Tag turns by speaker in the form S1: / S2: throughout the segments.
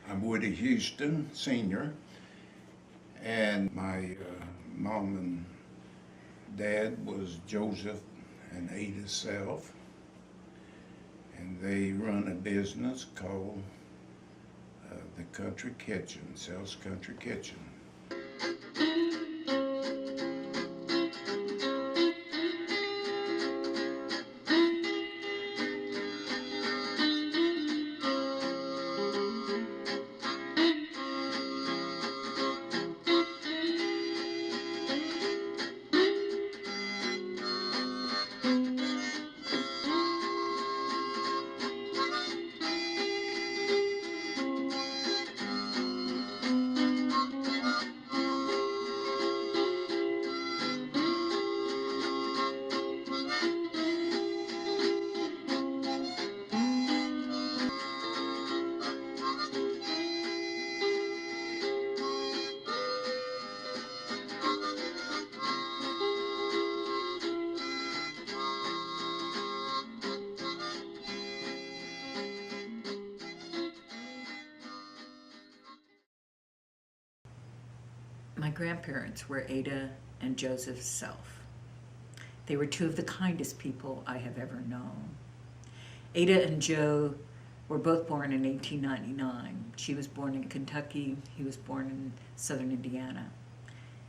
S1: I'm Woody Houston, Sr., and my mom and dad was Joseph and Ada Self, and they run a business called the Country Kitchen, Self's Country Kitchen.
S2: My grandparents were Ada and Joseph Self. They were two of the kindest people I have ever known. Ada and Joe were both born in 1899. She was born in Kentucky, he was born in southern Indiana.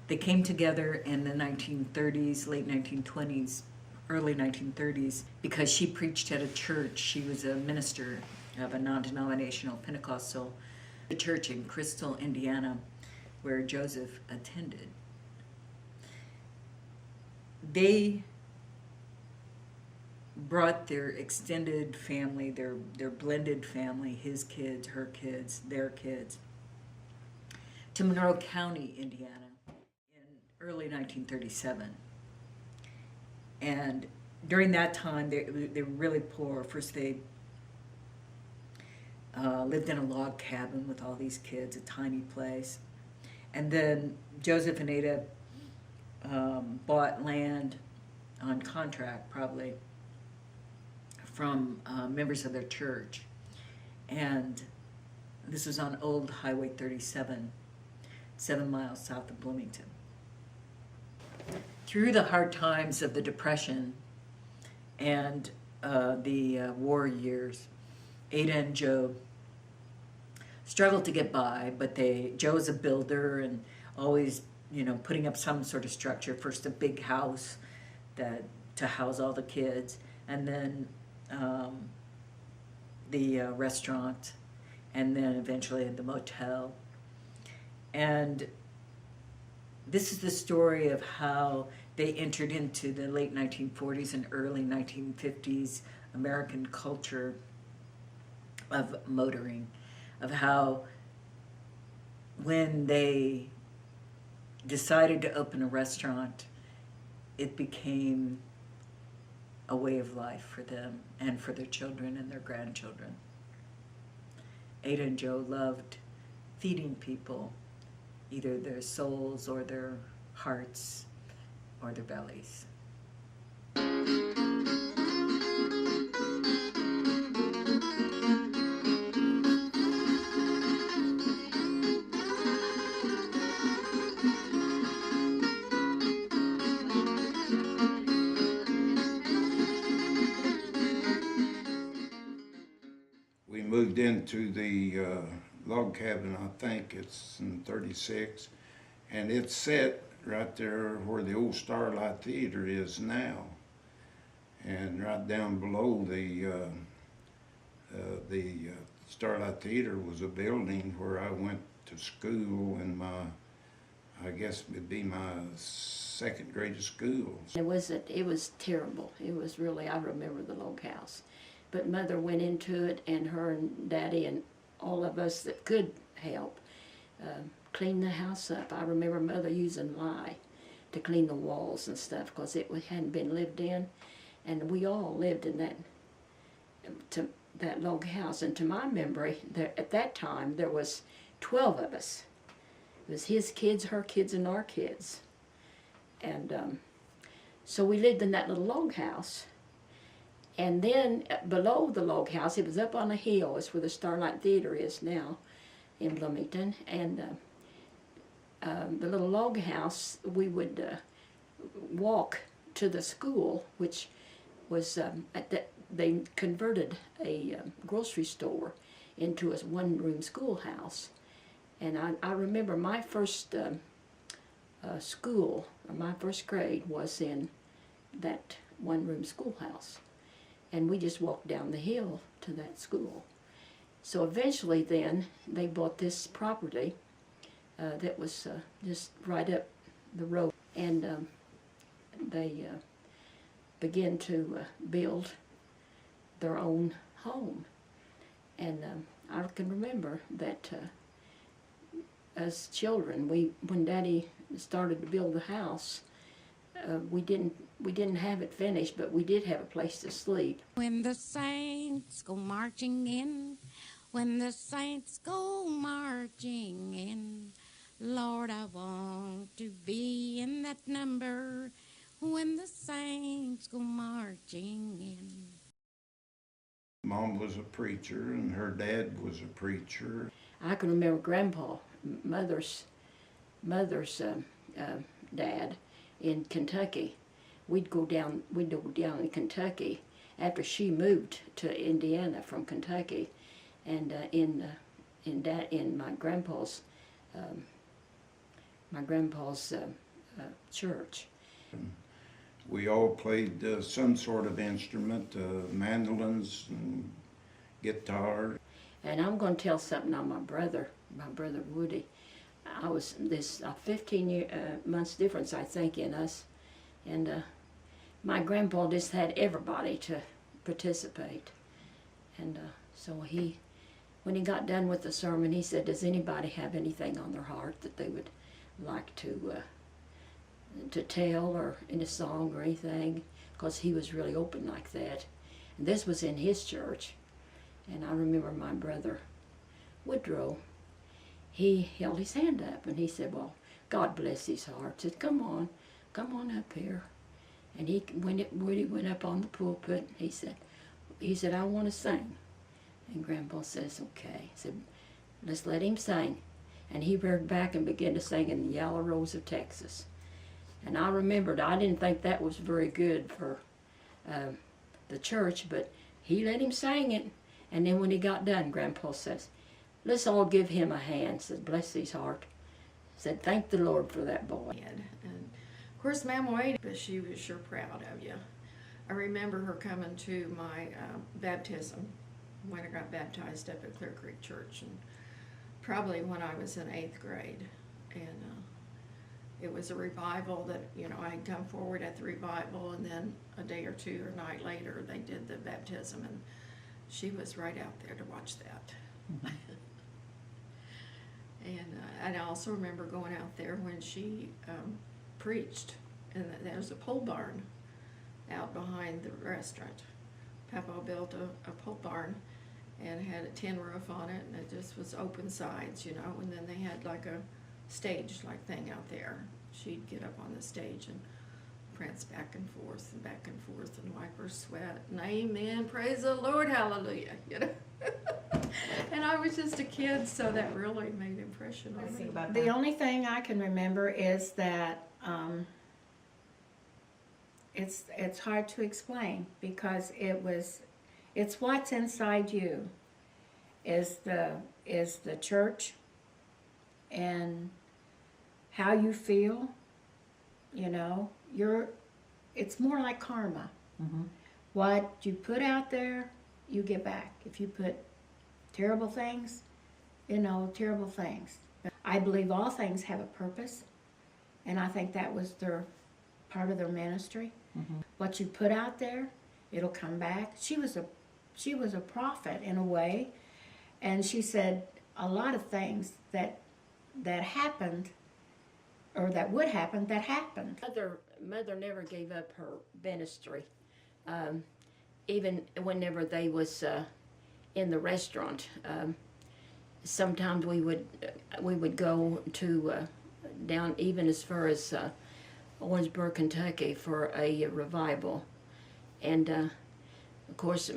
S2: They came together in the 1930s, late 1920s, early 1930s, because she preached at a church. She was a minister of a non-denominational Pentecostal church in Crystal, Indiana, where Joseph attended. They brought their extended family, their blended family, his kids, her kids, their kids, to Monroe County, Indiana in early 1937. And during that time, they were really poor. First, they lived in a log cabin with all these kids, a tiny place. And then Joseph and Ada bought land on contract, probably, from members of their church. And this was on Old Highway 37, 7 miles south of Bloomington. Through the hard times of the Depression and the war years, Ada and Joe struggled to get by, but Joe was a builder and always, putting up some sort of structure. First a big house to house all the kids, and then the restaurant, and then eventually the motel. And this is the story of how they entered into the late 1940s and early 1950s American culture of motoring, of how when they decided to open a restaurant, it became a way of life for them and for their children and their grandchildren. Ada and Joe loved feeding people, either their souls or their hearts or their bellies.
S1: We moved into the log cabin, I think it's in 36, and it's set right there where the old Starlight Theater is now. And right down below the Starlight Theater was a building where I went to school in I guess it'd be my second grade school.
S3: It was terrible. It was really, I remember the log house. But Mother went into it, and her and Daddy and all of us that could help clean the house up. I remember Mother using lye to clean the walls and stuff because it hadn't been lived in. and we all lived in that log house. And to my memory, at that time there was 12 of us. It was his kids, her kids, and our kids. And so we lived in that little log house. And then below the log house, it was up on a hill. It's where the Starlight Theater is now in Bloomington. And the little log house, we would walk to the school, which was they converted a grocery store into a one-room schoolhouse. And I remember my first school, or my first grade, was in that one-room schoolhouse. And we just walked down the hill to that school. So eventually then, they bought this property that was just right up the road. And they began to build their own home. And I can remember that as children, when Daddy started to build the house, we didn't have it finished, but we did have a place to sleep.
S4: When the saints go marching in, when the saints go marching in, Lord, I want to be in that number. When the saints go marching in.
S1: Mom was a preacher and her dad was a preacher.
S3: I can remember Grandpa, mother's dad, in Kentucky. We'd go down in Kentucky after she moved to Indiana from Kentucky, and in my grandpa's church.
S1: We all played some sort of instrument, mandolins and guitar.
S3: And I'm going to tell something on my brother Woody. I was this 15 months difference, I think, in us, and my grandpa just had everybody to participate. And so when he got done with the sermon, he said, "Does anybody have anything on their heart that they would like to tell, or in a song or anything?" Because he was really open like that. And this was in his church. And I remember my brother Woodrow, he held his hand up and he said, "Well, God bless his heart." He said, come on up here." And when he went up on the pulpit, he said, "I want to sing." And Grandpa says, "Okay." He said, "Let's let him sing." And he reared back and began to sing in the Yellow Rose of Texas. And I remembered, I didn't think that was very good for the church, but he let him sing it. And then when he got done, Grandpa says, "Let's all give him a hand." Said, "Bless his heart." Said, "Thank the Lord for that boy."
S5: And of course, Mama Wade, but she was sure proud of you. I remember her coming to my baptism when I got baptized up at Clear Creek Church, and probably when I was in 8th grade. And it was a revival that, I had come forward at the revival, and then a day or two or night later, they did the baptism, and she was right out there to watch that. And I also remember going out there when she preached, and there was a pole barn out behind the restaurant. Papa built a pole barn and had a tin roof on it, and it just was open sides, and then they had like a stage-like thing out there. She'd get up on the stage and prance back and forth and wipe her sweat, and amen, praise the Lord, hallelujah, And I was just a kid, so that really made an impression on me.
S6: The only thing I can remember is that it's hard to explain, because it's what's inside you is the church, and how you feel. It's more like karma.
S2: Mm-hmm.
S6: What you put out there, you get back. If you put terrible things, terrible things. I believe all things have a purpose, and I think that was part of their ministry.
S2: Mm-hmm.
S6: What you put out there, it'll come back. She was a prophet in a way, and she said a lot of things that happened, or that would happen, that happened.
S3: Mother never gave up her ministry. even whenever they was in the restaurant, sometimes we would go to down even as far as Owensboro, Kentucky for a revival, and of course,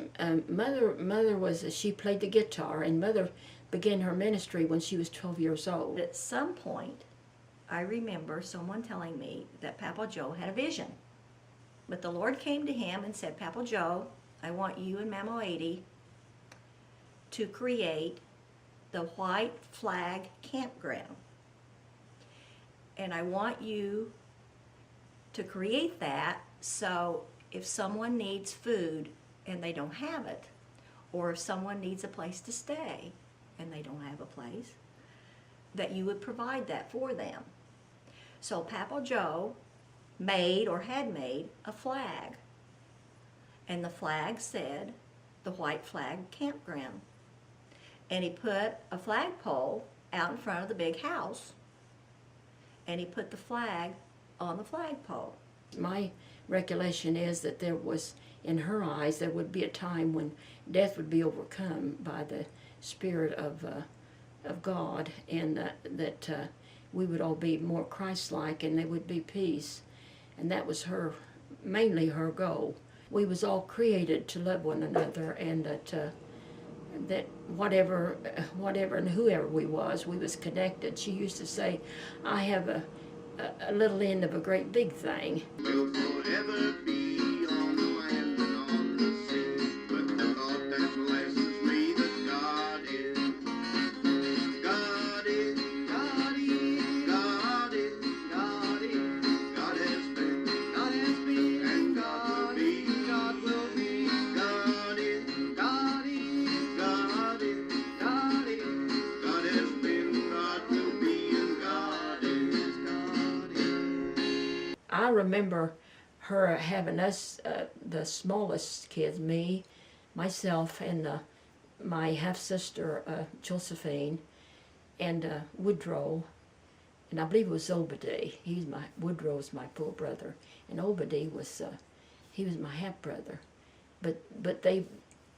S3: mother was she played the guitar, and mother began her ministry when she was 12 years old.
S7: At some point, I remember someone telling me that Papa Joe had a vision. But the Lord came to him and said, Papa Joe, I want you and Mama Edie to create the White Flag Campground. And I want you to create that so if someone needs food and they don't have it, or if someone needs a place to stay and they don't have a place, that you would provide that for them. So Papa Joe made or had made a flag, and the flag said the White Flag Campground. And he put a flagpole out in front of the big house, and he put the flag on the flagpole.
S3: My recollection is that there was, in her eyes, there would be a time when death would be overcome by the Spirit of God, and that we would all be more Christ-like, and there would be peace. And that was her, mainly her goal. We was all created to love one another, and that whatever and whoever we was connected. She used to say, I have a little end of a great big thing.
S8: Will forever be on the land and on the sea, but the thought that blesses me that God is, God is, God is, God is, God is, God has been, and God will be, God will be, God is, God is, God is, God is, God has been, God will be, and God is, God is.
S3: I remember her having us, the smallest kids, me, myself, and my half-sister, Josephine, and Woodrow, and I believe it was Obadiah. Woodrow's my full brother, and Obadiah was, he was my half-brother. But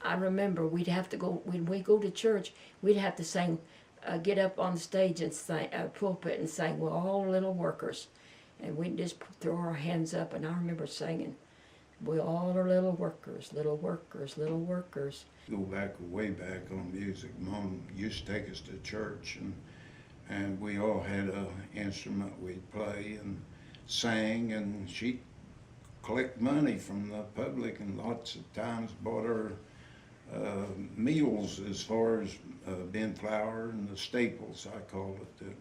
S3: I remember we'd have to go, when we go to church, we'd have to sing, get up on the stage and sing, pulpit and sing, we're all little workers. And we'd just throw our hands up, and I remember singing, we all are little workers, little workers, little workers.
S1: Go back, way back on music. Mom used to take us to church, and we all had an instrument we'd play and sang, and she'd collect money from the public, and lots of times bought her meals as far as bean flour and the staples, I call it, that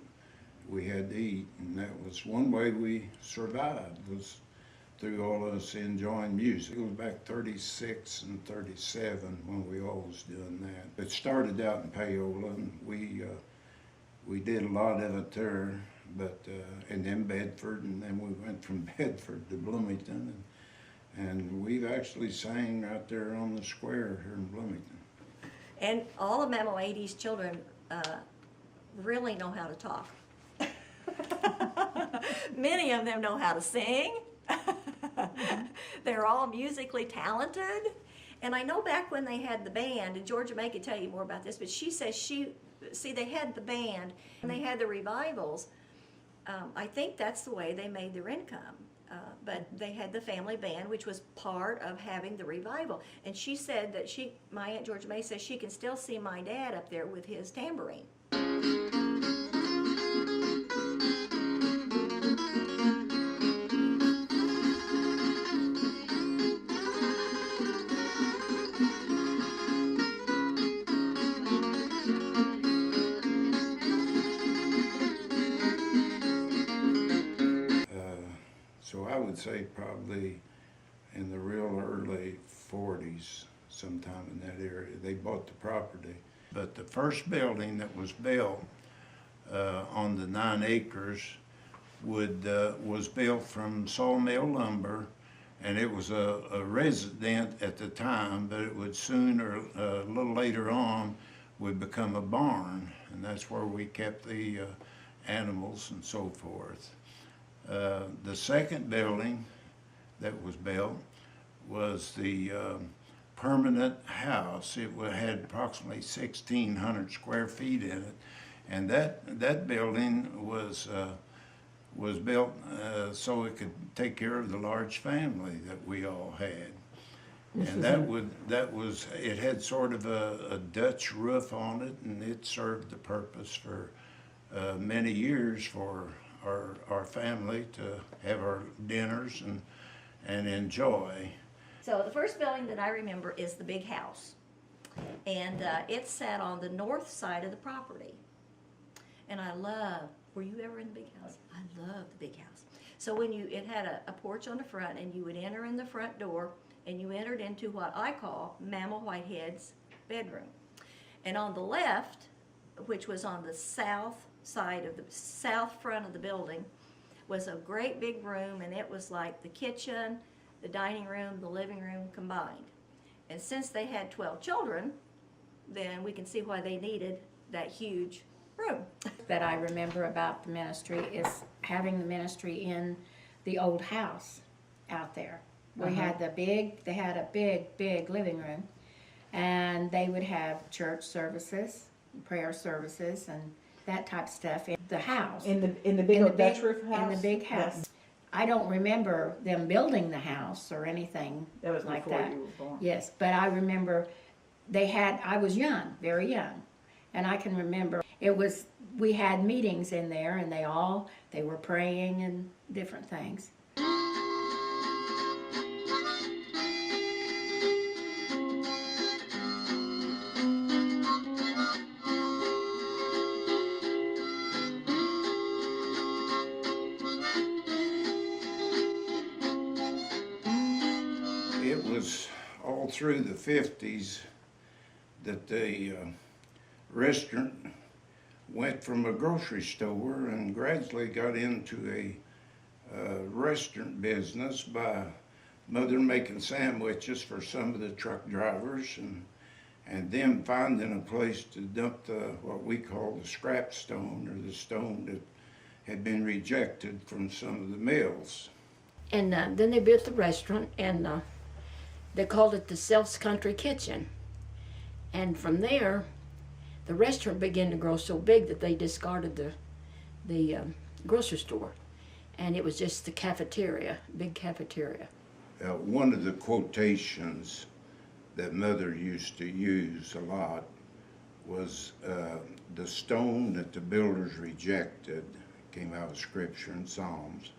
S1: we had to eat. And that was one way we survived, was through all of us enjoying music. It was back 36 and 37 when we all was doing that. It started out in Paola, and we did a lot of it there, but and then Bedford, and then we went from Bedford to Bloomington, and we've actually sang right there on the square here in Bloomington.
S7: And all of Mama Edie's children really know how to talk. Many of them know how to sing. They're all musically talented. And I know back when they had the band, and Georgia May could tell you more about this, but she says they had the band and they had the revivals. I think that's the way they made their income. But they had the family band, which was part of having the revival. And she said that my Aunt Georgia May says she can still see my dad up there with his tambourine.
S1: So I would say probably in the real early 40s, sometime in that area, they bought the property. But the first building that was built on the 9 acres was built from sawmill lumber, and it was a resident at the time, but it would soon, or a little later on, would become a barn, and that's where we kept the animals and so forth. The second building that was built was the permanent house. It had approximately 1,600 square feet in it, and that building was built so it could take care of the large family that we all had. And it had sort of a Dutch roof on it, and it served the purpose for many years for our family to have our dinners and enjoy.
S7: So the first building that I remember is the big house. And it sat on the north side of the property. And were you ever in the big house? I love the big house. So it had a porch on the front, and you would enter in the front door, and you entered into what I call Mama Whitehead's bedroom. And on the left, which was on the south side of the south front of the building, was a great big room, and it was like the kitchen, the dining room, the living room combined. And since they had 12 children, then we can see why they needed that huge room.
S6: That I remember about the ministry is having the ministry in the old house out there. They had a big living room, and they would have church services, prayer services, and that type of stuff in the house.
S9: In the big old Dutch roof house?
S6: In the big house. I don't remember them building the house or anything
S9: That was
S6: like
S9: before
S6: that.
S9: you were born.
S6: Yes, but I remember I was young, very young, and I can remember we had meetings in there, and they were praying and different things.
S1: It was all through the 50s that the restaurant went from a grocery store and gradually got into a restaurant business by Mother making sandwiches for some of the truck drivers and them finding a place to dump what we call the scrap stone, or the stone that had been rejected from some of the mills.
S3: And then they built the restaurant, and they called it the Self's Country Kitchen. And from there, the restaurant began to grow so big that they discarded the grocery store, and it was just the cafeteria, big cafeteria.
S1: One of the quotations that Mother used to use a lot was the stone that the builders rejected, came out of Scripture and Psalms.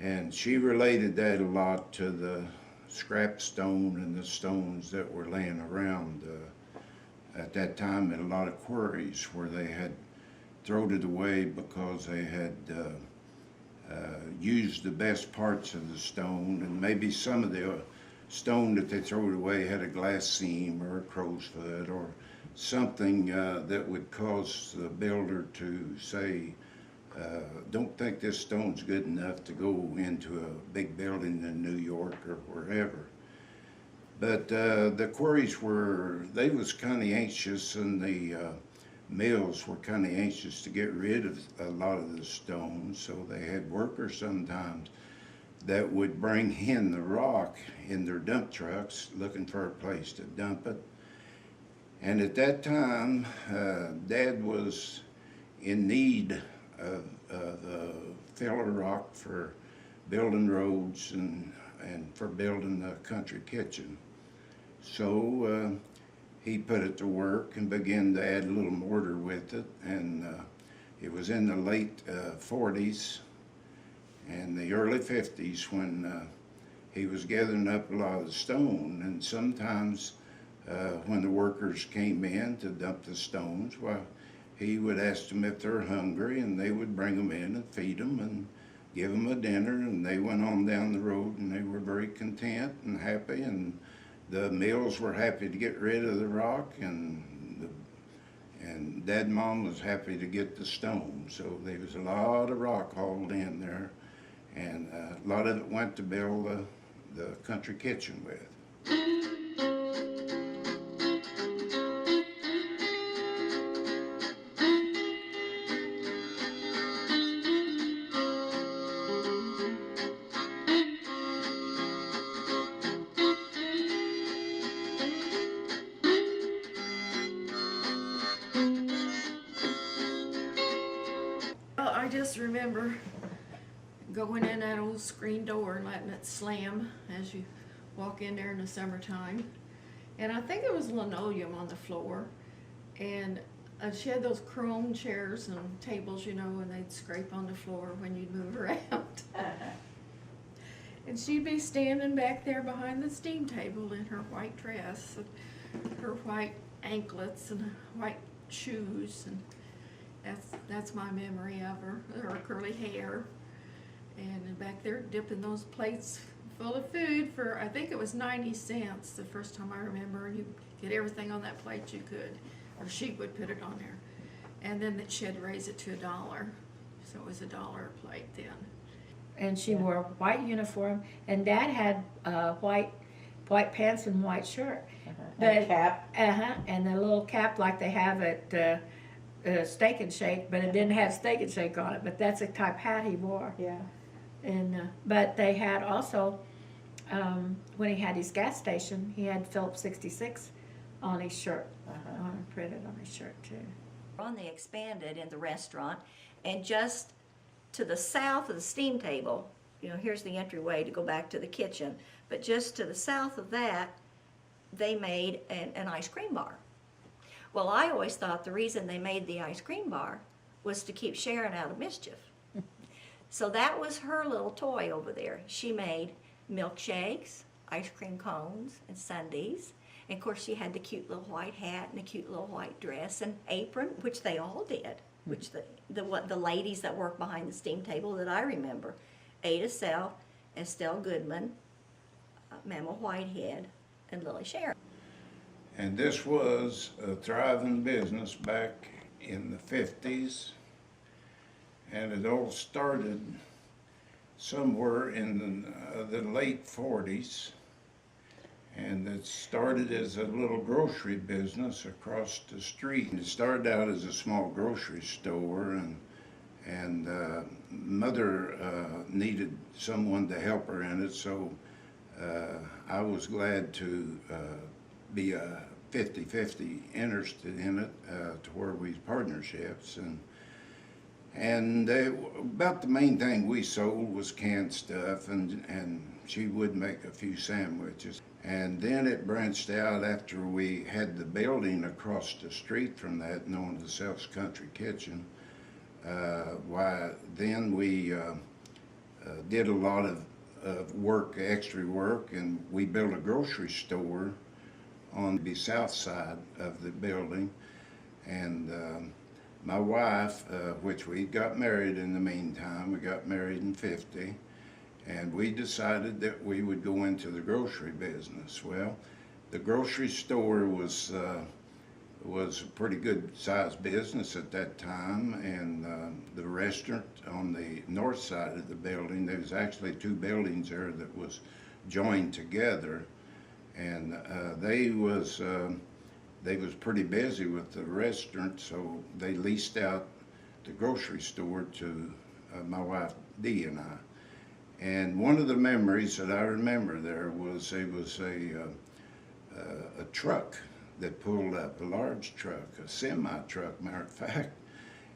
S1: And she related that a lot to the scrap stone and the stones that were laying around at that time in a lot of quarries where they had thrown it away because they had used the best parts of the stone, and maybe some of the stone that they threw away had a glass seam or a crow's foot or something that would cause the builder to say, don't think this stone's good enough to go into a big building in New York or wherever. But the quarries they was kind of anxious, and the mills were kind of anxious to get rid of a lot of the stones, so they had workers sometimes that would bring in the rock in their dump trucks looking for a place to dump it. And at that time, Dad was in need of filler rock for building roads and for building the country kitchen. So he put it to work and began to add a little mortar with it, and it was in the late 40s and the early 50s when he was gathering up a lot of stone, and sometimes when the workers came in to dump the stones, well, he would ask them if they're hungry, and they would bring them in and feed them and give them a dinner, and they went on down the road, and they were very content and happy, and the mills were happy to get rid of the rock, and Dad and Mom was happy to get the stone. So there was a lot of rock hauled in there, and a lot of it went to build the country kitchen with.
S5: just remember going in that old screen door and letting it slam as you walk in there in the summertime. And I think it was linoleum on the floor. And she had those chrome chairs and tables, you know, and they'd scrape on the floor when you'd move around. And she'd be standing back there behind the steam table in her white dress and her white anklets and white shoes, and that's my memory of her curly hair. And back there dipping those plates full of food for, I think it was 90 cents the first time I remember. You get everything on that plate you could, or she would put it on there. And then she had to raise it to $1, so it was $1 a plate then.
S6: And she wore a white uniform, and Dad had white pants and white shirt.
S9: And a cap.
S6: And a little cap like they have at Steak and Shake, but it didn't have Steak and Shake on it. But that's the type hat he wore.
S9: Yeah.
S6: And but they had also, when he had his gas station, he had Phillips 66 on his shirt, printed on his shirt too.
S7: They expanded in the restaurant, and just to the south of the steam table, you know, here's the entryway to go back to the kitchen, but just to the south of that, they made an ice cream bar. Well, I always thought the reason they made the ice cream bar was to keep Sharon out of mischief. So that was her little toy over there. She made milkshakes, ice cream cones, and sundaes. And of course, she had the cute little white hat and the cute little white dress and apron, which they all did. Which the ladies that worked behind the steam table that I remember, Ada Self, Estelle Goodman, Mama Whitehead, and Lily Sharon.
S1: And this was a thriving business back in the 50s. And it all started somewhere in the late 40s. And it started as a little grocery business across the street. It started out as a small grocery store, and Mother needed someone to help her in it, so I was glad to be a 50-50 interested in it to where we partnerships. And about the main thing we sold was canned stuff, and she would make a few sandwiches. And then it branched out after we had the building across the street from that, known as Self's Country Kitchen. Then we did a lot of work, extra work, and we built a grocery store on the south side of the building. And my wife, which we got married in the meantime, we got married in 50, and we decided that we would go into the grocery business. Well, the grocery store was a pretty good sized business at that time, and the restaurant on the north side of the building, there was actually two buildings there that was joined together, and they was pretty busy with the restaurant, so they leased out the grocery store to my wife Dee and I. And one of the memories that I remember there was it was a truck that pulled up, a large truck, a semi-truck, matter of fact,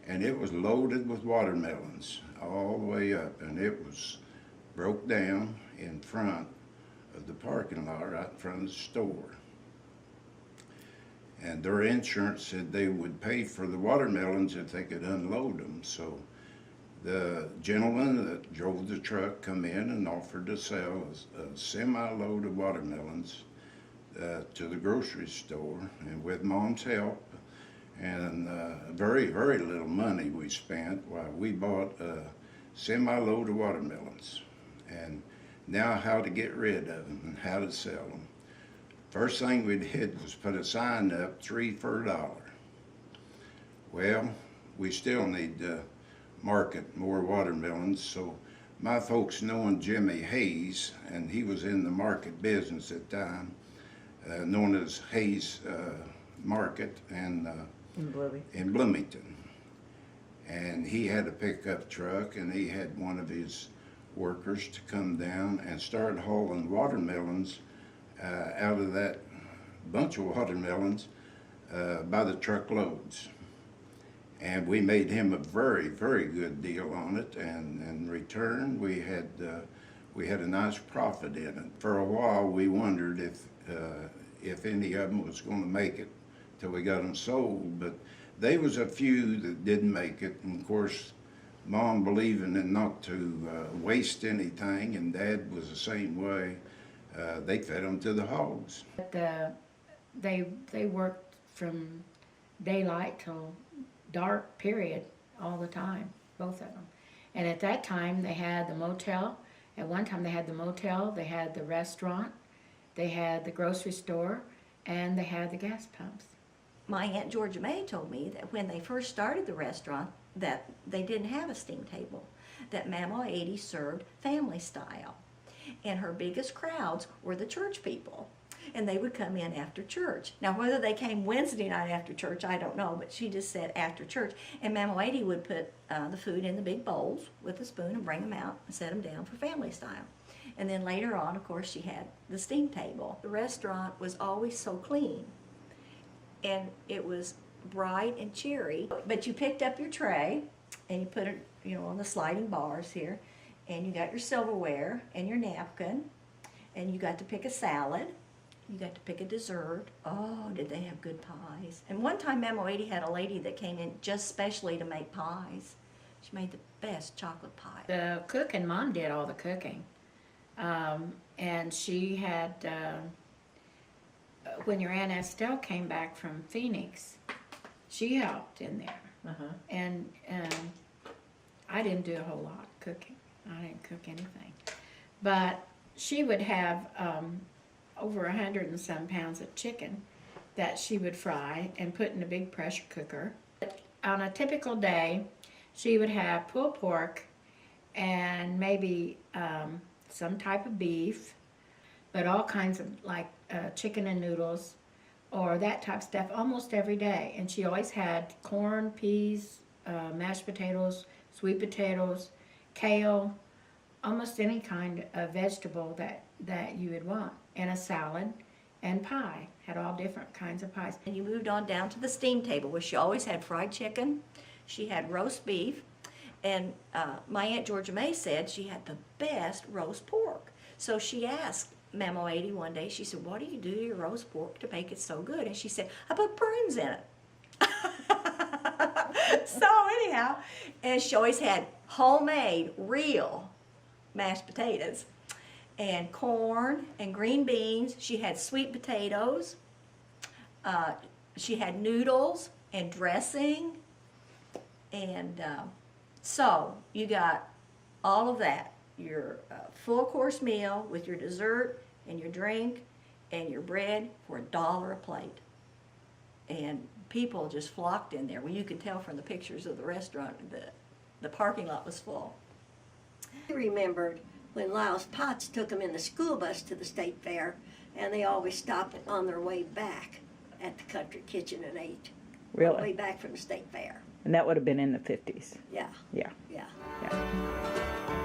S1: and it was loaded with watermelons all the way up, and it was broke down in front of the parking lot right in front of the store. And their insurance said they would pay for the watermelons if they could unload them. So the gentleman that drove the truck come in and offered to sell a semi-load of watermelons to the grocery store, and with Mom's help and very, very little money we spent, we bought a semi-load of watermelons. And now how to get rid of them and how to sell them. First thing we did was put a sign up, 3 for $1. Well, we still need to market more watermelons, so my folks knowing Jimmy Hayes, and he was in the market business at the time, known as Hayes Market and in Bloomington. And he had a pickup truck, and he had one of his workers to come down and start hauling watermelons out of that bunch of watermelons by the truckloads. And we made him a very, very good deal on it, and in return, we had a nice profit in it. For a while, we wondered if any of them was gonna make it till we got them sold, but there was a few that didn't make it, and of course, Mom believing in not to waste anything, and Dad was the same way. They fed them to the hogs.
S6: But they worked from daylight till dark period all the time, both of them. And at that time, they had the motel. At one time, they had the motel, they had the restaurant, they had the grocery store, and they had the gas pumps.
S7: My Aunt Georgia May told me that when they first started the restaurant, that they didn't have a steam table, that Mama 80 served family style. And her biggest crowds were the church people. And they would come in after church. Now, whether they came Wednesday night after church, I don't know, but she just said after church. And Mama 80 would put the food in the big bowls with a spoon and bring them out and set them down for family style. And then later on, of course, she had the steam table. The restaurant was always so clean. And it was bright and cheery. But you picked up your tray and you put it, on the sliding bars here. And you got your silverware and your napkin. And you got to pick a salad. You got to pick a dessert. Oh, did they have good pies. And one time, Mama 80 had a lady that came in just specially to make pies. She made the best chocolate pie.
S6: The cook and Mom did all the cooking. And she had, when your Aunt Estelle came back from Phoenix, she helped in there.
S2: Uh-huh.
S6: And I didn't do a whole lot of cooking. I didn't cook anything. But she would have over 100 and some pounds of chicken that she would fry and put in a big pressure cooker. On a typical day, she would have pulled pork and maybe some type of beef, but all kinds of chicken and noodles or that type of stuff almost every day. And she always had corn, peas, mashed potatoes, sweet potatoes, kale, almost any kind of vegetable that you would want, and a salad and pie. Had all different kinds of pies.
S7: And you moved on down to the steam table where she always had fried chicken. She had roast beef. And my Aunt Georgia May said she had the best roast pork. So she asked Mama 80 one day, she said, what do you do to your roast pork to make it so good? And she said, I put prunes in it. So anyhow, and she always had homemade, real mashed potatoes and corn and green beans. She had sweet potatoes. She had noodles and dressing. And so you got all of that, your full course meal with your dessert and your drink and your bread for $1 a plate. And people just flocked in there. Well, you could tell from the pictures of the restaurant that the parking lot was full.
S10: I remembered when Lyles Potts took them in the school bus to the state fair, and they always stopped on their way back at the Country Kitchen and ate. On the way
S9: Really?
S10: back from the state fair.
S9: And that would have been in the 50s.
S10: Yeah,
S9: Yeah.
S10: yeah.
S9: Yeah.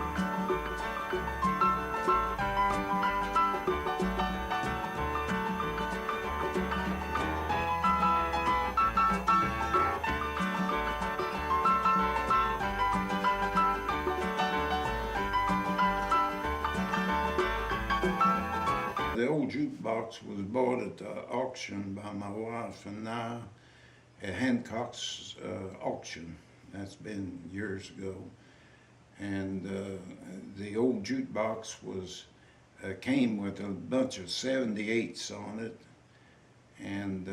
S1: The old jukebox was bought at the auction by my wife and I at Hancock's auction. That's been years ago. And the old jukebox was came with a bunch of 78s on it. And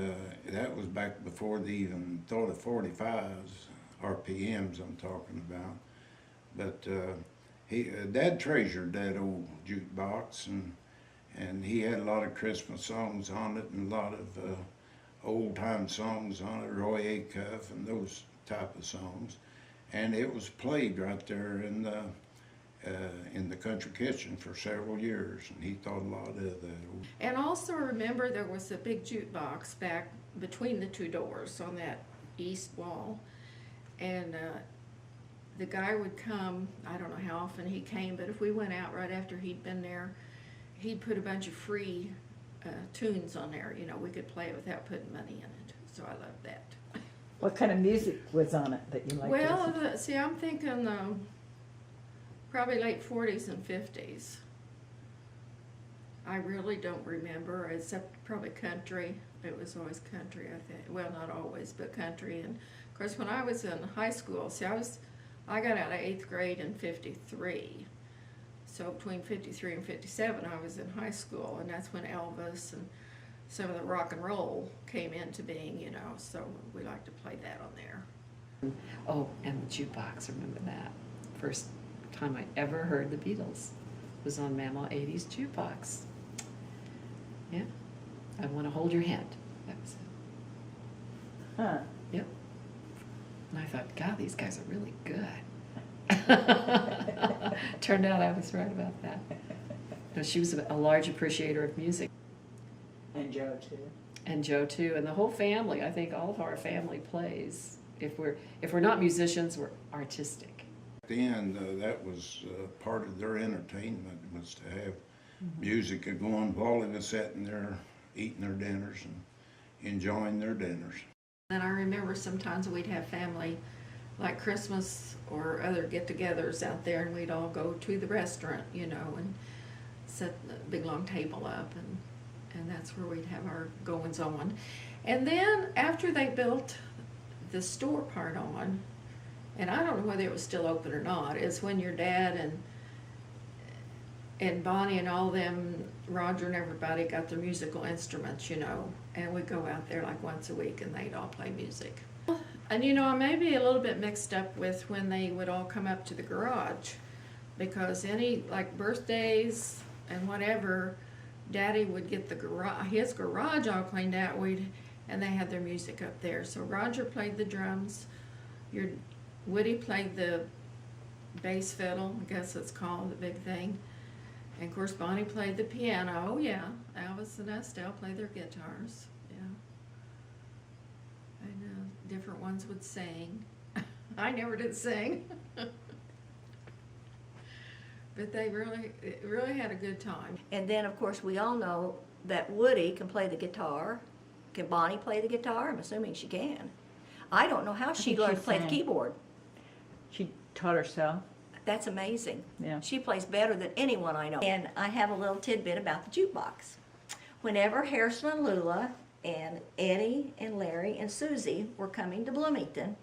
S1: that was back before they even thought of 45s, RPMs I'm talking about. But Dad treasured that old jukebox, and he had a lot of Christmas songs on it and a lot of old-time songs on it, Roy Acuff and those type of songs. And it was played right there in the Country Kitchen for several years, and he thought a lot of that.
S5: And also remember there was a big jukebox back between the two doors on that east wall. And the guy would come, I don't know how often he came, but if we went out right after he'd been there, he'd put a bunch of free tunes on there. We could play it without putting money in it. So I loved that.
S9: What kind of music was on it that you liked? to
S5: Well,
S9: listen to?
S5: see, I'm thinking probably late 40s and 50s. I really don't remember, except probably country. It was always country, I think. Well, not always, but country. And of course, when I was in high school, see, I got out of 8th grade in 53. So between 53 and 57, I was in high school, and that's when Elvis and some of the rock and roll came into being, you know, so we like to play that on there.
S11: Oh, and the jukebox, remember that? First time I ever heard the Beatles was on Mama 80's jukebox. Yeah, I Want to Hold Your Hand. That was it.
S9: Huh.
S11: Yep. And I thought, God, these guys are really good. Turned out I was right about that. No, she was a large appreciator of music.
S9: And Joe too.
S11: And Joe too, and the whole family. I think all of our family plays. If we're not musicians, we're artistic.
S1: Then that was part of their entertainment, was to have music going while they was sitting there eating their dinners and enjoying their dinners.
S5: And I remember sometimes we'd have family, like Christmas or other get-togethers out there, and we'd all go to the restaurant, you know, and set a big long table up, and that's where we'd have our goings on. And then after they built the store part on, and I don't know whether it was still open or not, is when your dad and Bonnie and all them, Roger and everybody got their musical instruments, you know, and we'd go out there like once a week and they'd all play music. And you know, I may be a little bit mixed up with when they would all come up to the garage, because any, like, birthdays and whatever, Daddy would get his garage all cleaned out, and they had their music up there. So Roger played the drums, Woody played the bass fiddle, I guess it's called, the big thing. And of course Bonnie played the piano. Oh yeah, Elvis and Estelle played their guitars, yeah. And different ones would sing. I never did sing. But they really had a good time.
S7: And then, of course, we all know that Woody can play the guitar. Can Bonnie play the guitar? I'm assuming she can. I don't know how she
S9: think
S7: learned
S9: she
S7: to play the
S9: sang.
S7: keyboard.
S9: She taught herself.
S7: That's amazing.
S9: Yeah.
S7: She plays better than anyone I know. And I have a little tidbit about the jukebox. Whenever Harrison and Lula and Eddie and Larry and Susie were coming to Bloomington,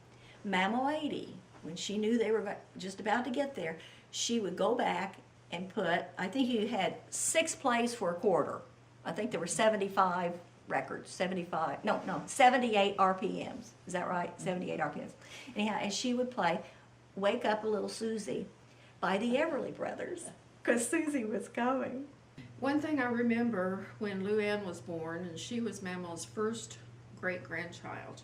S7: Mama 80, when she knew they were just about to get there, she would go back and put, I think you had 6 plays for a quarter. I think there were 75 records, 78 RPMs. Is that right? 78 RPMs. Anyhow, and she would play Wake Up a Little Susie by the Everly Brothers, because Susie was coming.
S5: One thing I remember when Luann was born, and she was Mama's first great-grandchild.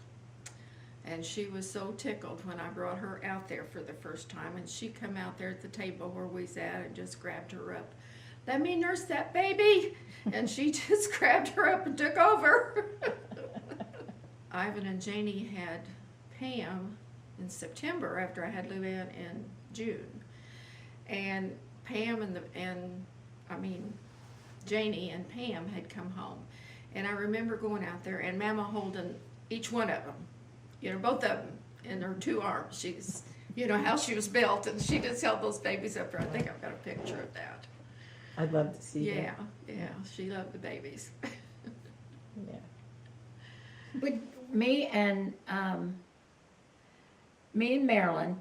S5: And she was so tickled when I brought her out there for the first time, and she come out there at the table where we sat and just grabbed her up. Let me nurse that baby! And she just grabbed her up and took over. Ivan and Janie had Pam in September after I had Luann in June. And Pam Janie and Pam had come home. And I remember going out there and Mama holding each one of them, you know, both of them in her 2 arms. She's, you know, how she was built, and she just held those babies up there. I think I've got a picture of that.
S9: I'd love to see
S5: Yeah,
S9: that.
S5: yeah, she loved the babies.
S9: Yeah.
S6: Would me and Marilyn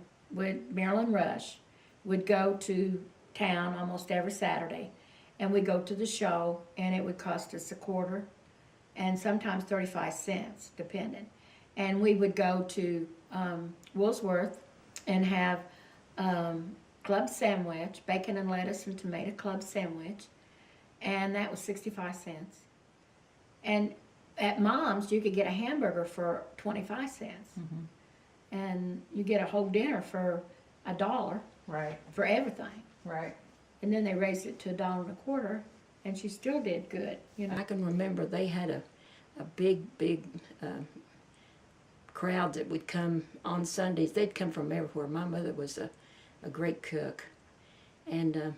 S6: Rush would go to town almost every Saturday, and we'd go to the show, and it would cost us a quarter, and sometimes 35 cents, depending. And we would go to Woolsworth and have club sandwich, bacon and lettuce and tomato club sandwich, and that was 65 cents. And at Mom's, you could get a hamburger for 25 cents. And you get a whole dinner for $1
S9: Right.
S6: for everything.
S9: Right.
S6: And then they raised it to $1.25, and she still did good. You know, I can remember they had a big crowd that would come on Sundays. They'd come from everywhere. My mother was a great cook, and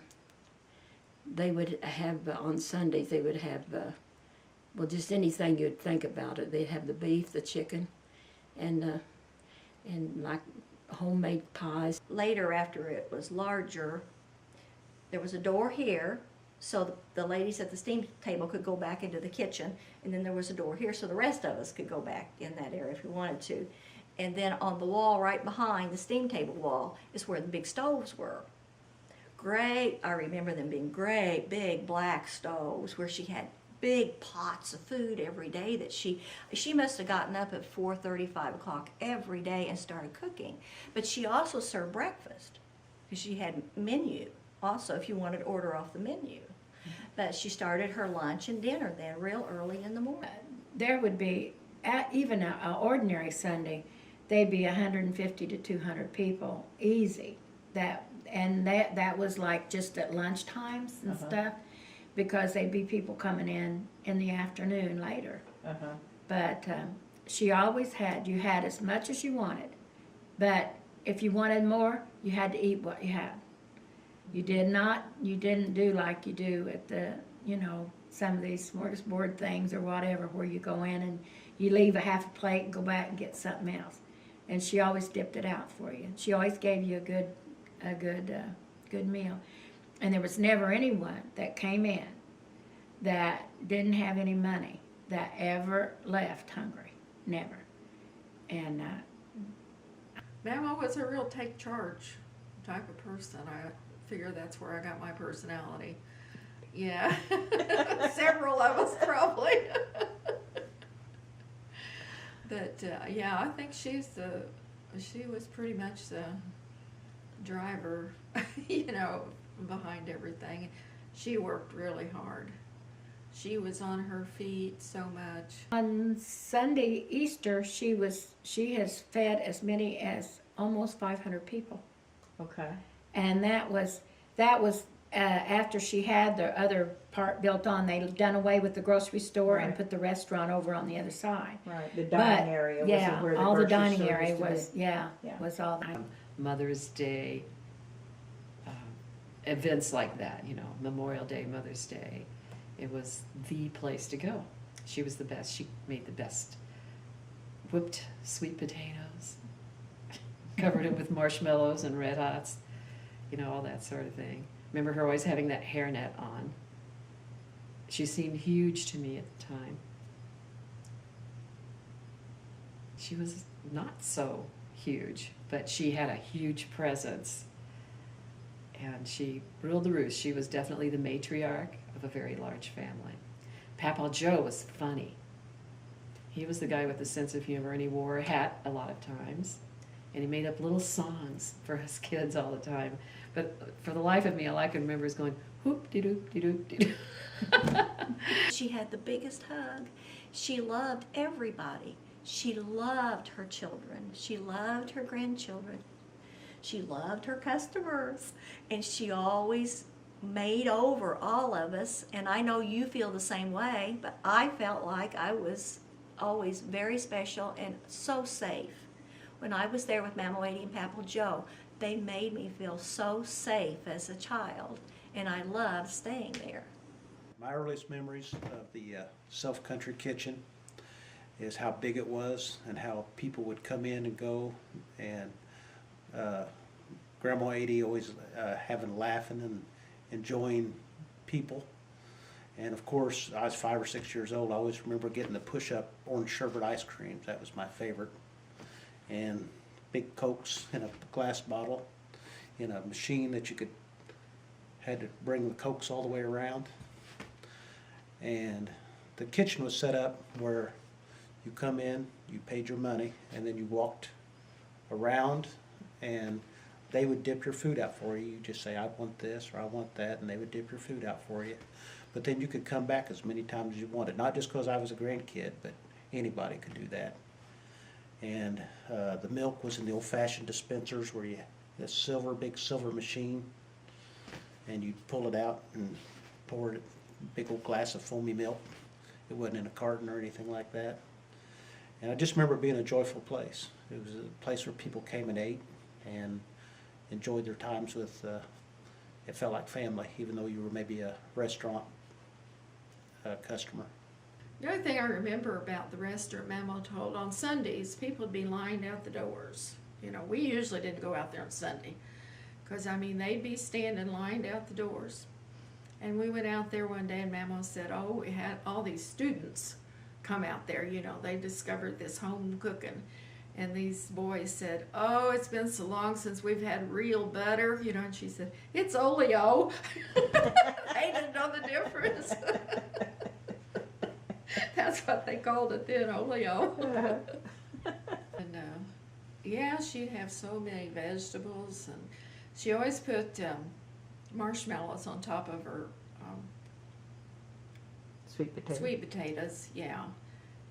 S6: they would have on Sundays. They would have just anything you'd think about it. They'd have the beef, the chicken,
S3: and like homemade pies.
S7: Later, after it was larger, there was a door here, so the ladies at the steam table could go back into the kitchen, and then there was a door here so the rest of us could go back in that area if we wanted to. And then on the wall right behind the steam table wall is where the big stoves were. Great, I remember them being great big black stoves where she had big pots of food every day that she must have gotten up at 4:30, 5 o'clock every day and started cooking. But she also served breakfast because she had menu also if you wanted to order off the menu. But she started her lunch and dinner then real early in the morning.
S6: There would be, even an ordinary Sunday, they'd be 150 to 200 people, easy. That was like just at lunch times and stuff, because they'd be people coming in the afternoon later. But she always had, you had as much as you wanted, but if you wanted more, you had to eat what you had. You didn't do like you do at the, some of these smorgasbord things or whatever, where you go in and you leave a half a plate and go back and get something else. And she always dipped it out for you. She always gave you a good meal. And there was never anyone that came in that didn't have any money that ever left hungry. Never. And
S5: Mama was a real take charge type of person. I figure that's where I got my personality. Yeah. Several of us probably. But yeah, I think she was pretty much the driver, behind everything. She worked really hard. She was on her feet so much.
S6: on Sunday, Easter, she has fed as many as almost 500 people.
S9: Okay.
S6: And that was after she had the other part built on. They'd done away with the grocery store and
S9: Right.
S6: put the restaurant over on the other side.
S9: Right. The dining
S6: But,
S9: area was
S6: yeah,
S9: where the
S6: all the
S9: grocery
S6: dining
S9: store
S6: area
S9: used to
S6: was,
S9: be.
S6: yeah,
S9: Yeah.
S6: was all that.
S11: Mother's Day, events like that, Memorial Day, Mother's Day. It was the place to go. She was the best. She made the best whipped sweet potatoes, covered it with marshmallows and Red Hots, all that sort of thing. Remember her always having that hairnet on. She seemed huge to me at the time. She was not so huge, but she had a huge presence. And she ruled the roost. She was definitely the matriarch of a very large family. Papa Joe was funny. He was the guy with the sense of humor, and he wore a hat a lot of times. And he made up little songs for us kids all the time. But for the life of me, all I can remember is going, hoop-de-doop-de-doop-de-doop.
S7: She had the biggest hug. She loved everybody. She loved her children. She loved her grandchildren. She loved her customers. And she always made over all of us. And I know you feel the same way, but I felt like I was always very special and so safe. When I was there with Mama Wadey and Papa Joe, they made me feel so safe as a child. And I loved staying there.
S12: My earliest memories of the Self Country Kitchen is how big it was and how people would come in and go, and Grandma Ady always laughing and enjoying people. And of course, I was 5 or 6 years old. I always remember getting the push-up orange sherbet ice creams. That was my favorite. And big Cokes in a glass bottle in a machine that you had to bring the Cokes all the way around. And the kitchen was set up where you come in, you paid your money, and then you walked around, and they would dip your food out for you. You just say, I want this or I want that, and they would dip your food out for you. But then you could come back as many times as you wanted. Not just because I was a grandkid, but anybody could do that. And the milk was in the old-fashioned dispensers where you had a big silver machine, and you'd pull it out and pour it, a big old glass of foamy milk. It wasn't in a carton or anything like that. And I just remember it being a joyful place. It was a place where people came and ate and enjoyed their times with, it felt like family, even though you were maybe a restaurant customer.
S5: The other thing I remember about the restaurant, Mama told, on Sundays, people would be lined out the doors. You know, we usually didn't go out there on Sunday. Because, I mean, they'd be standing lined out the doors. And we went out there one day and Mama said, oh, we had all these students come out there. You know, they discovered this home cooking. And these boys said, oh, it's been so long since we've had real butter. You know, and she said, it's Oleo. They didn't know the difference. That's what they called it then, Oleo. And yeah, she'd have so many vegetables, and she always put marshmallows on top of her
S9: Sweet potato.
S5: sweet potatoes. Yeah,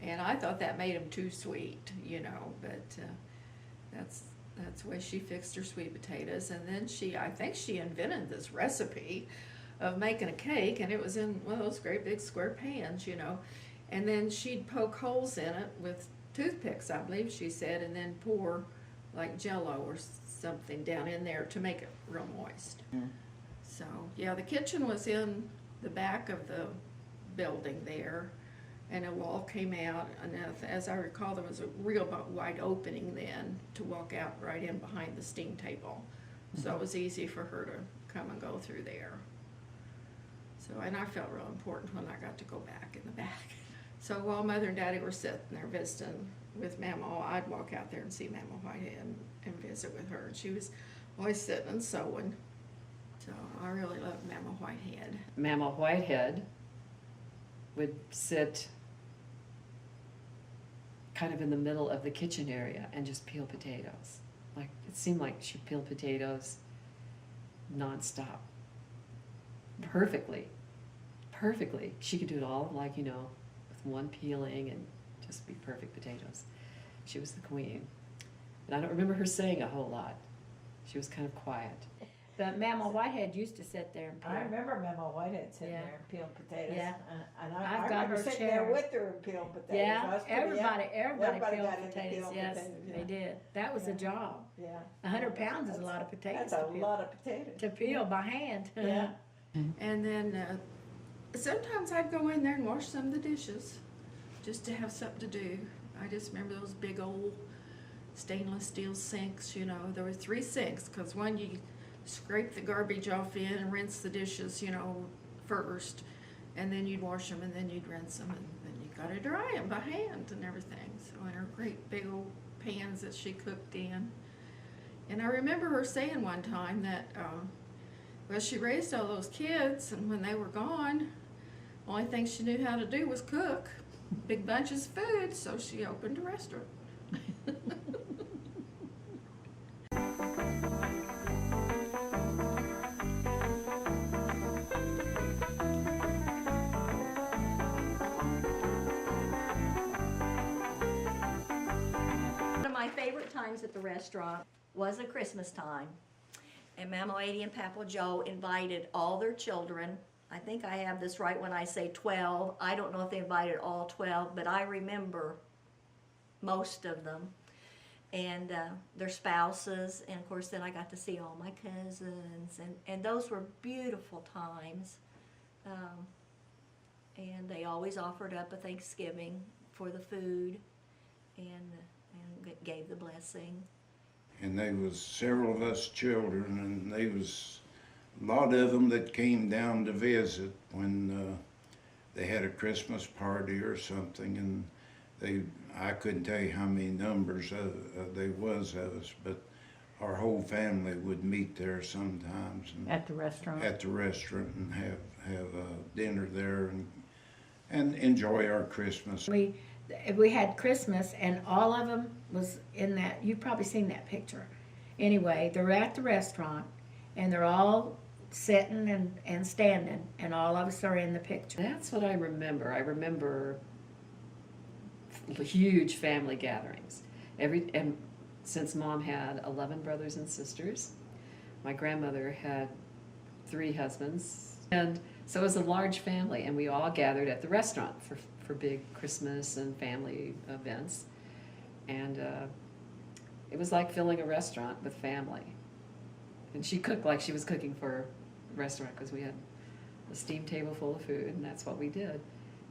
S5: and I thought that made them too sweet, you know. But that's the way she fixed her sweet potatoes. And then I think she invented this recipe of making a cake, and it was in one of those great big square pans, you know. And then she'd poke holes in it with toothpicks, I believe she said, and then pour like Jell-O or something down in there to make it real moist.
S9: Mm.
S5: So, yeah, the kitchen was in the back of the building there, and a wall came out, and as I recall, there was a real wide opening then to walk out right in behind the steam table. So it was easy for her to come and go through there. So, and I felt real important when I got to go back in the back. So while Mother and Daddy were sitting there visiting with Mama, I'd walk out there and see Mama Whitehead and visit with her. And she was always sitting and sewing. So I really loved Mama Whitehead.
S11: Mama Whitehead would sit kind of in the middle of the kitchen area and just peel potatoes. Like, it seemed like she peeled potatoes nonstop. Perfectly. She could do it all, like, you know, with one peeling and just be perfect potatoes. She was the queen. And I don't remember her saying a whole lot. She was kind of quiet.
S6: But Mama Whitehead used to sit there and peel.
S9: I remember Mama Whitehead sitting
S6: Yeah.
S9: there and peeling potatoes.
S6: Yeah.
S9: And
S6: I've
S9: I
S6: got
S9: remember
S6: her
S9: sitting
S6: chair.
S9: there with her and peeling potatoes. I
S6: Yeah,
S9: was pretty young.
S6: everybody peeled
S9: got into
S6: potatoes.
S9: peeling
S6: Yes,
S9: potatoes, yeah.
S6: they did. That was a
S9: Yeah.
S6: job.
S9: Yeah.
S6: 100 pounds is a lot of potatoes
S9: That's
S6: to
S9: a
S6: peel.
S9: lot of potatoes.
S6: To peel by hand.
S9: Yeah.
S5: And then sometimes I'd go in there and wash some of the dishes just to have something to do. I just remember those big old stainless steel sinks, you know. There were 3 sinks, because one you scrape the garbage off in and rinse the dishes, you know, first. And then you'd wash them and then you'd rinse them. And then you got to dry them by hand and everything. So in her great big old pans that she cooked in. And I remember her saying one time that, well, she raised all those kids, and when they were gone, the only thing she knew how to do was cook big bunches of food, so she opened a restaurant.
S7: One of my favorite times at the restaurant was at Christmas time. And Mama Lady and Papa Joe invited all their children. I think I have this right when I say 12. I don't know if they invited all 12, but I remember most of them. And their spouses, and of course then I got to see all my cousins, and those were beautiful times. And they always offered up a Thanksgiving for the food and gave the blessing.
S1: And there was several of us children, and there was a lot of them that came down to visit when they had a Christmas party or something, and I couldn't tell you how many numbers there was of us, but our whole family would meet there sometimes. And
S9: At the restaurant.
S1: At the restaurant, and have dinner there and enjoy our Christmas.
S6: We had Christmas, and all of them was in that. You've probably seen that picture. Anyway, they're at the restaurant, and they're all sitting and standing, and all of us are in the picture.
S11: That's what I remember. I remember huge family gatherings. And since Mom had 11 brothers and sisters, my grandmother had 3 husbands, and so it was a large family, and we all gathered at the restaurant for big Christmas and family events. And it was like filling a restaurant with family. And she cooked like she was cooking for a restaurant, because we had a steam table full of food, and that's what we did.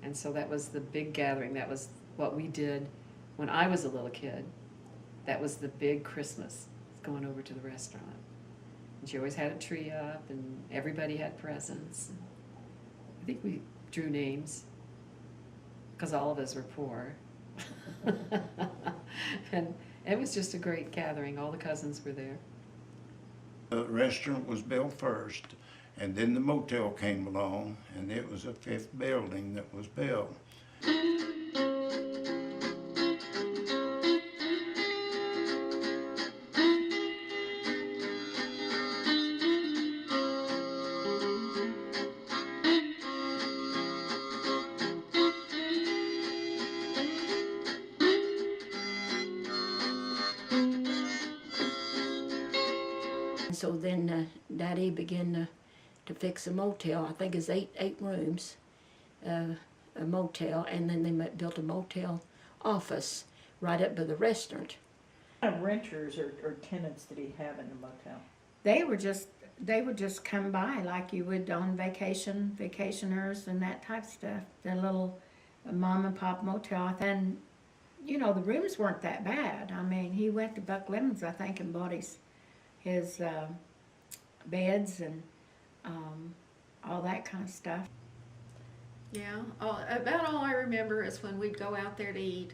S11: And so that was the big gathering. That was what we did when I was a little kid. That was the big Christmas, going over to the restaurant. And she always had a tree up, and everybody had presents. I think we drew names, because all of us were poor. And it was just a great gathering. All the cousins were there.
S1: The restaurant was built first, and then the motel came along, and it was a fifth building that was built.
S3: So then Daddy began to fix a motel. I think it's eight rooms, a motel, and then they built a motel office right up by the restaurant.
S9: What kind of renters or tenants did he have in the motel?
S6: They would just come by like you would on vacation, vacationers and that type of stuff. The little mom and pop motel. And, you know, the rooms weren't that bad. I mean, he went to Buck Lemons, I think, and bought his beds and all that kind of stuff.
S5: Yeah, about all I remember is when we'd go out there to eat,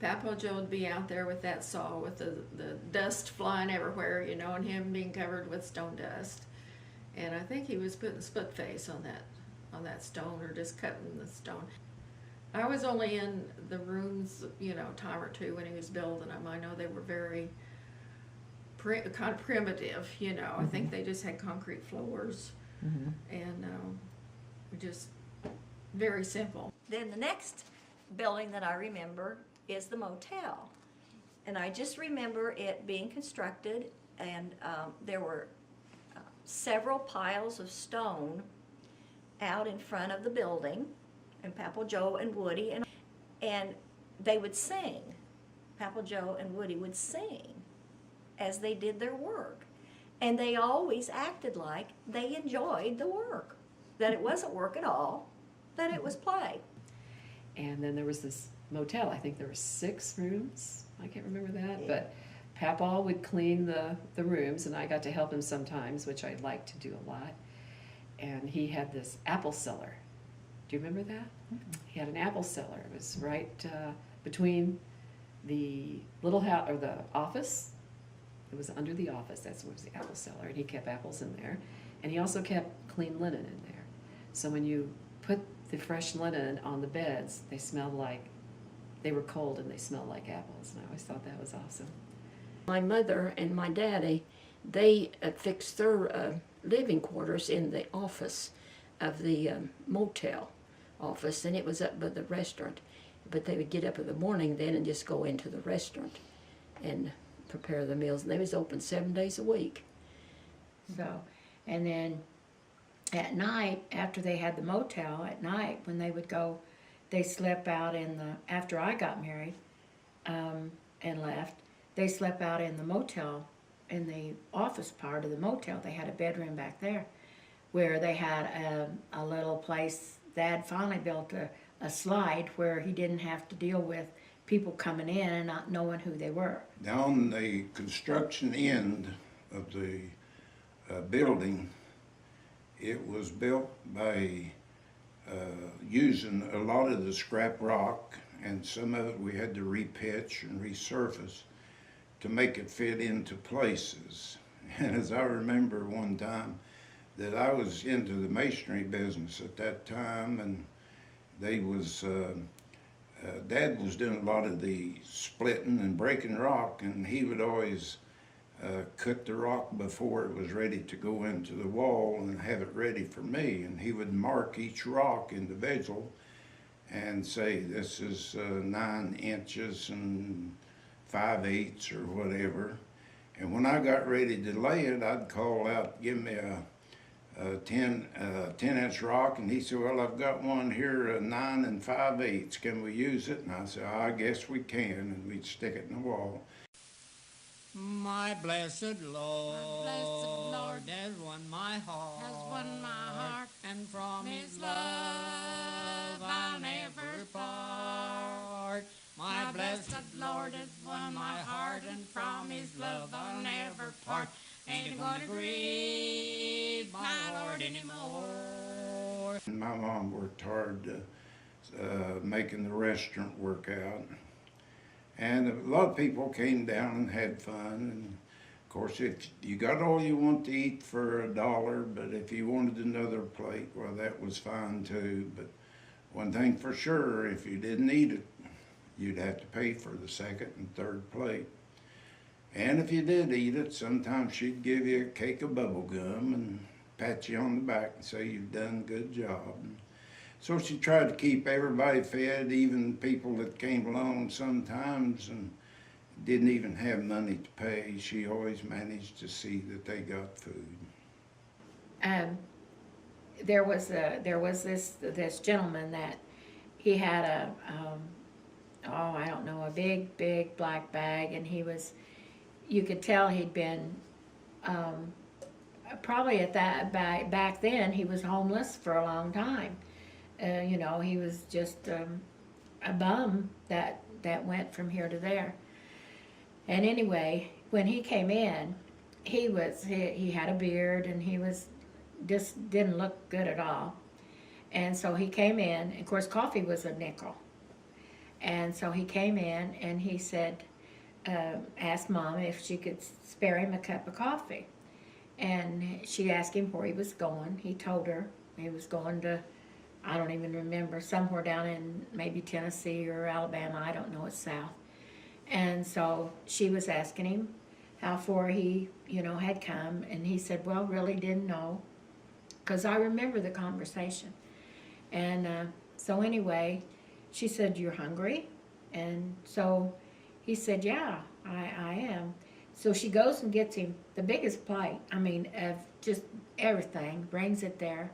S5: Papa Joe would be out there with that saw with the dust flying everywhere, you know, and him being covered with stone dust. And I think he was putting split face on that stone, or just cutting the stone. I was only in the rooms, you know, a time or two when he was building them. I know they were very kind of primitive, you know. I think they just had concrete floors, and just very simple.
S7: Then the next building that I remember is the motel. And I just remember it being constructed, and there were several piles of stone out in front of the building, and Papa Joe and Woody, and they would sing. Papa Joe and Woody would sing as they did their work. And they always acted like they enjoyed the work, that it wasn't work at all, that it was play.
S11: And then there was this motel. I think there were 6 rooms. I can't remember that. But Papa would clean the rooms, and I got to help him sometimes, which I liked to do a lot. And he had this apple cellar. Do you remember that? He had an apple cellar. It was right between the little house, or the office. It was under the office. That's what was the apple cellar. And he kept apples in there. And he also kept clean linen in there. So when you put the fresh linen on the beds, they smelled like, they were cold and they smelled like apples. And I always thought that was awesome.
S3: My mother and my daddy, they fixed their living quarters in the office of the motel office, and it was up by the restaurant. But they would get up in the morning then and just go into the restaurant and prepare the meals. And they was open 7 days a week.
S6: So, and then at night, after they had the motel, at night when they would go, they slept out in the, after I got married and left, they slept out in the motel, in the office part of the motel. They had a bedroom back there where they had a little place. Dad finally built a slide where he didn't have to deal with people coming in and not knowing who they were.
S1: Down the construction end of the building, it was built by using a lot of the scrap rock, and some of it we had to repitch and resurface to make it fit into places. And as I remember one time that I was into the masonry business at that time, and they was Dad was doing a lot of the splitting and breaking rock, and he would always cut the rock before it was ready to go into the wall and have it ready for me. And he would mark each rock individual and say, this is 9 inches and 5/8 or whatever. And when I got ready to lay it, I'd call out, give me a 10-inch rock, and he said, well, I've got one here, 9 5/8. Can we use it? And I said, I guess we can, and we'd stick it in the wall.
S13: My blessed Lord, has won my heart,
S4: has won my heart,
S13: and from
S4: His
S13: His love I'll never
S4: blessed Lord has won my heart, and from his love I'll never part. Ain't gonna grieve my Lord anymore.
S1: My mom worked hard making the restaurant work out. And a lot of people came down and had fun. And of course, if you got all you want to eat for $1, but if you wanted another plate, well, that was fine too. But one thing for sure, if you didn't eat it, you'd have to pay for the second and third plate. And if you did eat it, sometimes she'd give you a cake of bubble gum and pat you on the back and say you've done a good job. So she tried to keep everybody fed, even people that came along sometimes and didn't even have money to pay. She always managed to see that they got food.
S6: There was this gentleman that he had a big black bag, and you could tell he'd been probably at that back then he was homeless for a long time. He was just a bum that went from here to there. And anyway, when he came in, he had a beard, and he was just didn't look good at all. And so he came in. Of course, coffee was a nickel. And so he came in and he said, asked Mom if she could spare him a cup of coffee. And she asked him where he was going. He told her he was going to, I don't even remember, somewhere down in maybe Tennessee or Alabama. I don't know, it's south. And so she was asking him how far he, had come. And he said, well, really didn't know, because I remember the conversation. And so anyway, she said, you're hungry? And so he said, yeah, I am. So she goes and gets him the biggest plate, of just everything, brings it there,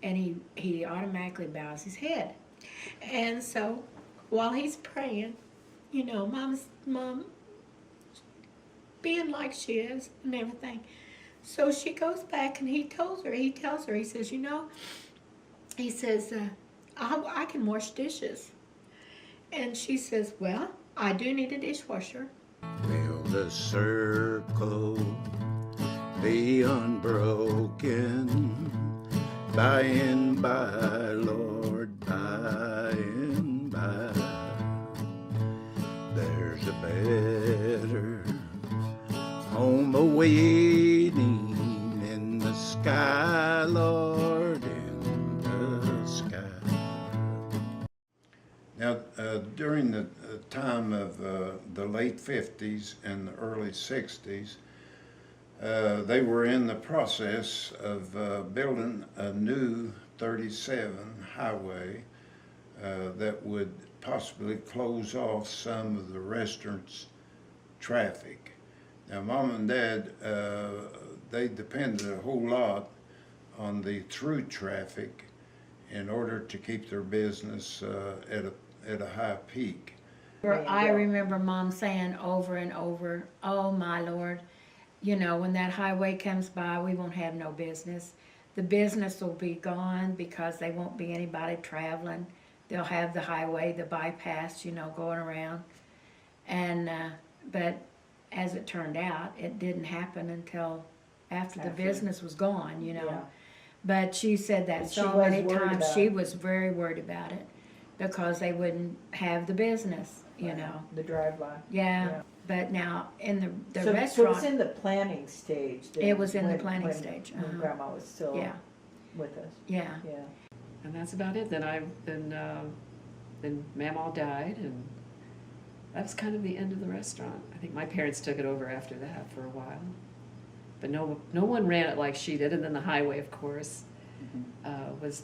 S6: and he automatically bows his head. And so while he's praying, Mom being like she is and everything. So she goes back and he tells her, he says, I can wash dishes. And she says, well, I do need a dishwasher.
S1: Will the circle be unbroken by and by, Lord, by and by? There's a better home awaiting in the sky, Lord, in the sky. Now, during the time of the late 50s and the early 60s, they were in the process of building a new 37 highway that would possibly close off some of the restaurant's traffic. Now, Mom and Dad, they depended a whole lot on the through traffic in order to keep their business at a high peak.
S6: I remember Mom saying over and over, oh my Lord, when that highway comes by, we won't have no business. The business will be gone because there won't be anybody traveling. They'll have the highway, the bypass, going around. And, but as it turned out, it didn't happen until after the business was gone,
S9: Yeah.
S6: But she said that
S9: And
S6: so
S9: she was
S6: many
S9: worried
S6: times.
S9: about
S6: She
S9: it.
S6: was very worried about it because they wouldn't have the business,
S9: The drive-by.
S6: Yeah. But now in the
S9: So
S6: restaurant,
S9: it's in the planning stage. then,
S6: It was in the
S9: when-
S6: planning
S9: when-
S6: stage,
S9: When
S6: uh-huh.
S9: Grandma was still
S6: Yeah.
S9: with us.
S6: yeah.
S9: Yeah.
S11: And that's about it. Then Mamaw died, and that was kind of the end of the restaurant. I think my parents took it over after that for a while. But no one ran it like she did. And then the highway, of course, was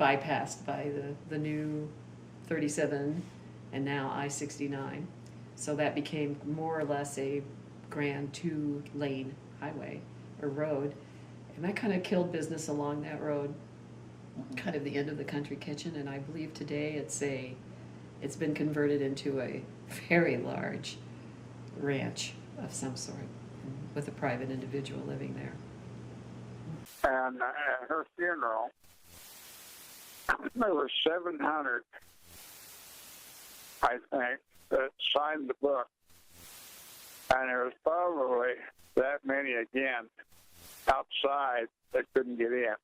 S11: bypassed by the new 37 and now I-69. So that became more or less a grand 2-lane highway or road. And that kind of killed business along that road. Kind of the end of the country kitchen, and I believe today it's been converted into a very large ranch of some sort with a private individual living there.
S14: And at her funeral, there were 700, I think, that signed the book. And there was probably that many again outside that couldn't get in.